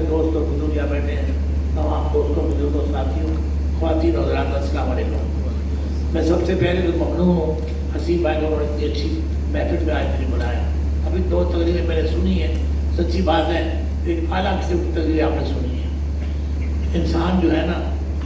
دوست اور بزرگ یہاں بیٹھے ہیں، تمام دوستوں بزرگوں ساتھیوں خواتین اور حضرات السلام علیکم۔ میں سب سے پہلے تو ممنون ہوں حسین بھائی کو اتنی اچھی محفل میں آج مجھے بلایا۔ ابھی 2 تقریریں میں نے سنی ہیں، سچی بات ہے ایک اعلیٰ قسم کی تقریر آپ نے سنی ہے۔ انسان جو ہے نا،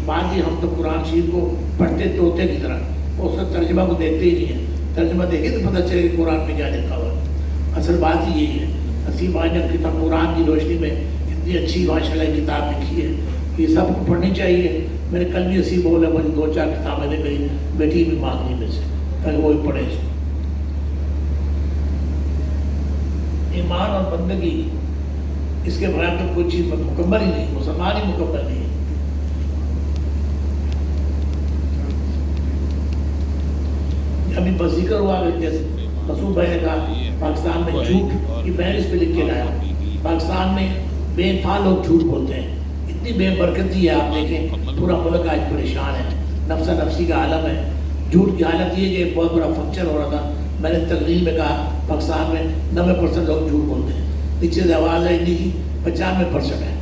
بعض ہی ہم تو قرآن شریف کو پڑھتے طوطے کی طرح اس کا ترجمہ کو دیکھتے ہی نہیں ہیں، ترجمہ دیکھیں تو پتہ چلے کہ قرآن میں کیا لکھا ہوا ہے۔ اصل بات ہی یہی ہے۔ حسین بھائی نے کتاب قرآن کی روشنی میں اتنی اچھی ماشاءاللہ کتاب لکھی ہے، یہ سب کو پڑھنی چاہیے۔ میں نے کل بھی اسی بولا مجھے 2-4 کتابیں نے میری بیٹی بھی مانگنی میں سے تاکہ وہ بھی پڑھے۔ ایمان اور بندگی اس کے بغیر تو کوئی چیز مکمل ہی نہیں، مسلمان ہی مکمل نہیں ہے۔ ابھی بس ذکر ہوا کہ جیسے مسعود بھائی نے کہا پاکستان میں جھوٹ کی میں اس پہ لکھ کے لایا، پاکستان میں بے انتہا لوگ جھوٹ بولتے ہیں، اتنی بے برکتی ہے۔ آپ دیکھیں پورا ملک آج پریشان ہے، نفسا نفسی کا عالم ہے۔ جھوٹ کی حالت یہ کہ ایک بہت بڑا فنکشن ہو رہا تھا، میں نے تقریر میں کہا پاکستان میں 90% لوگ جھوٹ بولتے ہیں، پیچھے سے آواز آئی نہیں 95% ہے۔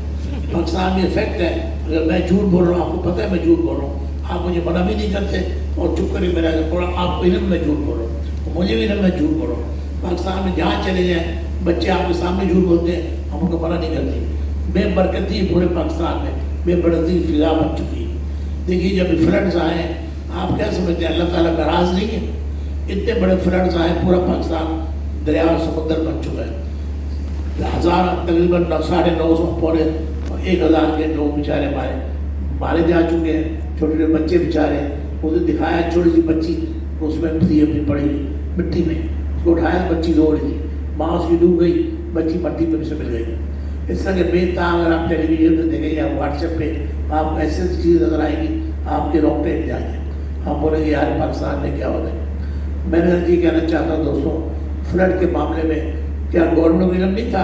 پاکستان میں افیکٹ ہے، اگر میں جھوٹ بول رہا ہوں، آپ کو پتہ ہے میں جھوٹ بول رہا ہوں، آپ مجھے منع بھی نہیں کرتے اور چپ کر میرا تھوڑا آپ علم میں جھوٹ بول رہا ہوں، مجھے بھی علم میں جھوٹ بول رہا ہوں۔ پاکستان میں جہاں چلے جائیں بچے آپ کے سامنے جھوٹ بولتے ہیں، ہم ان کو منع نہیں کرتے۔ بے برکتی ہے پورے پاکستان میں، بے برکتی فضا بن چکی ہے۔ دیکھیے جب فلڈز آئے ہیں، آپ کیا سمجھتے ہیں اللہ تعالیٰ ناراض نہیں ہے؟ اتنے بڑے فلڈز آئے، پورا پاکستان دریا اور سمندر بن چکا ہے۔ تقریباً 950 پورے 1000 کے لوگ بیچارے مارے جا چکے ہیں، چھوٹے چھوٹے بچے بیچارے۔ اسے دکھایا چھوٹی سی بچی اس میں تھی اپنی پڑی ہوئی مٹی میں، اس کو اٹھایا بچی رو رہی تھی، ماں اس کی ڈوب گئی، بچی مٹی میں سے مل گئی۔ اس طرح کے بے تاب اگر آپ ٹیلی ویژن پہ دیکھیں یا واٹس ایپ پہ آپ ایسی چیز نظر آئے گی، آپ کے رونگٹے ہل جائیں گے، آپ بولیں گے یار پاکستان میں کیا ہو رہا ہے۔ میں نے یہ کہنا چاہتا ہوں دوستوں، فلڈ کے معاملے میں کیا گورنمنٹ کو علم نہیں تھا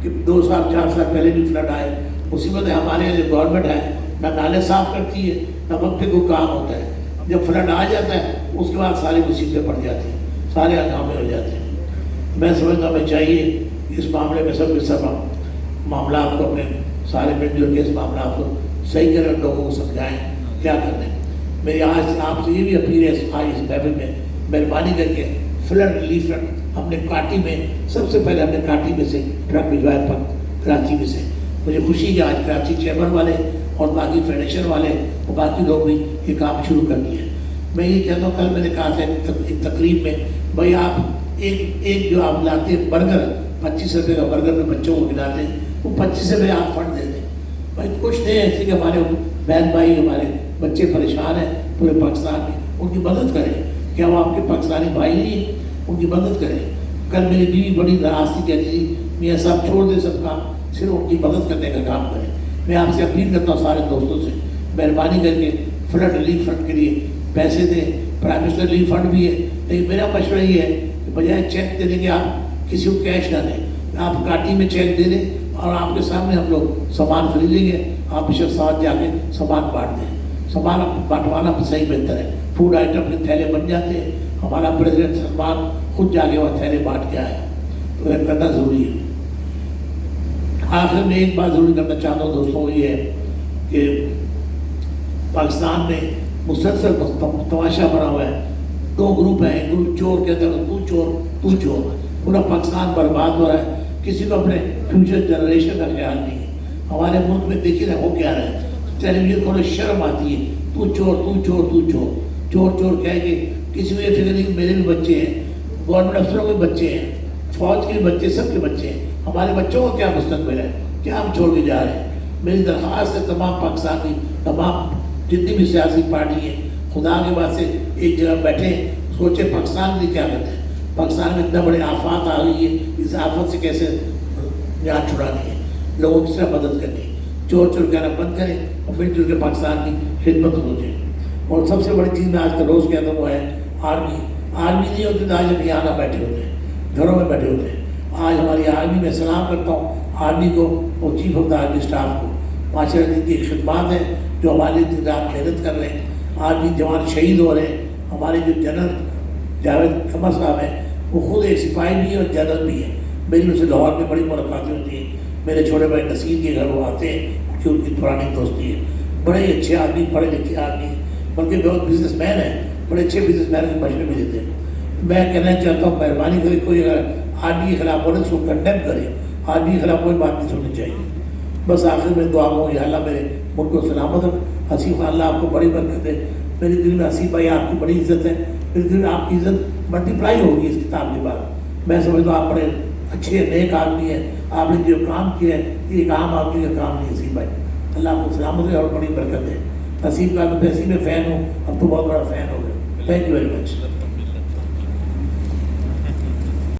کہ 2 سال 4 سال پہلے بھی فلڈ آئے؟ مصیبت ہے ہمارے یہاں جو گورنمنٹ ہے نہ نالے صاف کرتی ہے نہ وقت پہ کوئی کام ہوتا ہے۔ جب فلڈ آ جاتا ہے اس کے بعد ساری مصیبتیں پڑ جاتی ہیں، سارے ہنگامے ہو جاتے ہیں۔ میں سمجھتا ہوں میں چاہیے اس معاملے میں سب کے سب معاملات کو اپنے سارے مل جل کے اس معاملات کو صحیح کریں، لوگوں کو سمجھائیں کیا کرنا ہے۔ میری آج آپ سے یہ بھی اپیل ہے آج اس محفل میں مہربانی کر کے فلڈ ریلیف فنڈ ہم نے کاٹی میں سب سے پہلے ہم نے کاٹی میں سے ٹرک بھجوایا کراچی میں سے۔ مجھے خوشی ہے آج کراچی چیمبر والے اور باقی فیڈریشن والے اور باقی لوگ بھی یہ کام شروع کر دیے۔ میں یہ کہتا ہوں، کل میں نے کہا تھا ایک تقریب میں، بھائی آپ ایک جو آپ لاتے ہیں برگر 25 روپے کا برگر میں بچوں کو کھلاتے ہیں، وہ 25 روپے آپ فنڈ دے دیں۔ بھائی کچھ نہیں ہے ایسے کہ ہمارے بہن بھائی ہمارے بچے پریشان ہیں پورے پاکستان میں، ان کی مدد کریں۔ کیا وہ آپ کے پاکستانی بھائی نہیں ہیں؟ ان کی مدد کریں۔ کل میری بیوی بڑی ناراض تھی، کہتی تھی میاں صاحب چھوڑ دیں سب کام، صرف ان کی مدد کرنے کا کام کریں۔ میں آپ سے اپیل کرتا ہوں سارے دوستوں سے، مہربانی کر کے فلڈ ریلیف فنڈ کے لیے پیسے دیں۔ پرائم منسٹر ریلیف فنڈ بھی ہے، لیکن میرا مشورہ یہ ہے کہ بجائے چیک دینے کے آپ کسی کو کیش نہ دیں، آپ کاٹی میں چیک دے دیں اور آپ کے سامنے ہم لوگ سامان خریدیں گے، آپ بشک ساتھ جا کے سامان بانٹ دیں۔ سامان بانٹوانا صحیح بہتر ہے، فوڈ آئٹم کے تھیلے بن جاتے ہیں۔ ہمارا پریزیڈنٹ سلمان خود جا کے وہ تھیلے بانٹ کے آیا، تو یہ کرنا ضروری ہے۔ آخر میں ایک بات ضرور کرنا چاہتا ہوں دوستوں، یہ ہے کہ پاکستان میں مسلسل تماشا بنا ہوا ہے۔ 2 گروپ ہیں، ایک گروپ چور کہتا ہے تو چور تو چور، پورا پاکستان برباد ہو رہا ہے، کسی کو اپنے فیوچر جنریشن کا خیال نہیں ہے۔ ہمارے ملک میں دیکھیے نا ہو کیا رہا ہے، ٹیلی ویژن کو شرم آتی ہے، تو چور تو چور تو چور چور چور کہہ کے کسی کو یہ فکر نہیں کہ میرے بھی بچے ہیں، گورنمنٹ افسروں کے بچے ہیں، فوج کے بچے، سب کے بچے ہیں، ہمارے بچوں کا کیا مستقبل ہے، کیا ہم چھوڑ کے جا رہے ہیں۔ میری درخواست ہے تمام پاکستانی، تمام جتنی بھی سیاسی پارٹی ہیں، خدا کے بعد سے ایک جگہ بیٹھے سوچے پاکستان کے لیے کیا کرتے ہیں۔ پاکستان میں اتنا بڑے آفات آ گئی ہے، اس آفت سے کیسے جان چھڑانی ہے، لوگوں کی طرح مدد کرنی ہے۔ چور چور کہنا بند کریں اور مل جل کے پاکستان کی خدمت ہو جائے۔ اور سب سے بڑی چیز میں آج کا روز کہتا ہوں وہ ہے آرمی نہیں ہوتی تو آج ہم یہاں نہ بیٹھے ہوتے ہیں، گھروں میں بیٹھے ہوتے ہیں۔ آج ہماری آرمی میں سلام کرتا ہوں آرمی کو اور chief of the army staff کو، ماشاءاللہ ان کی خدمات ہیں جو ہماری دن رات محنت کر رہے ہیں۔ آرمی جوان شہید ہو رہے ہیں۔ ہمارے جو جنرل جاوید قمر صاحب ہیں وہ خود ایک سپاہی بھی ہے اور جنرل بھی ہے، میری ان سے لاہور میں بڑی ملاقاتیں ہوتی ہیں، میرے چھوٹے بھائی نصیر کے گھر وہ آتے ہیں کہ ان کی پرانی دوستی ہے. بڑے اچھے آدمی, پڑھے لکھے آدمی, بلکہ بہت بزنس مین ہیں, بڑے اچھے بزنس مین کے مشورے بھی دیتے ہیں. میں کہنا چاہتا ہوں مہربانی کرے کوئی اگر آدمی کے خلاف بولے تو کنڈیم کرے, آدمی کے خلاف کوئی بات نہیں سننی چاہیے. بس آخر میں دعا ہوں یا اللہ میرے ملک کو سلامت رکھ. حسیب اللہ آپ کو بڑی برکت ہے. میرے دل میں حسیب بھائی آپ کی بڑی عزت ہے, میرے دل میں آپ کی عزت ملٹیپلائی ہوگی اس کتاب کے بعد. میں سمجھتا ہوں آپ بڑے اچھے نیک آدمی ہیں, آپ نے جو کام کیا ہے یہ ایک عام آدمی کا کام نہیں. حسیب بھائی اللہ آپ کو سلامت ہے اور بڑی برکت ہے. حسیب کا میں ویسے میں فین ہوں, اب تو بہت بڑا فین ہو گیا. Thank you very much.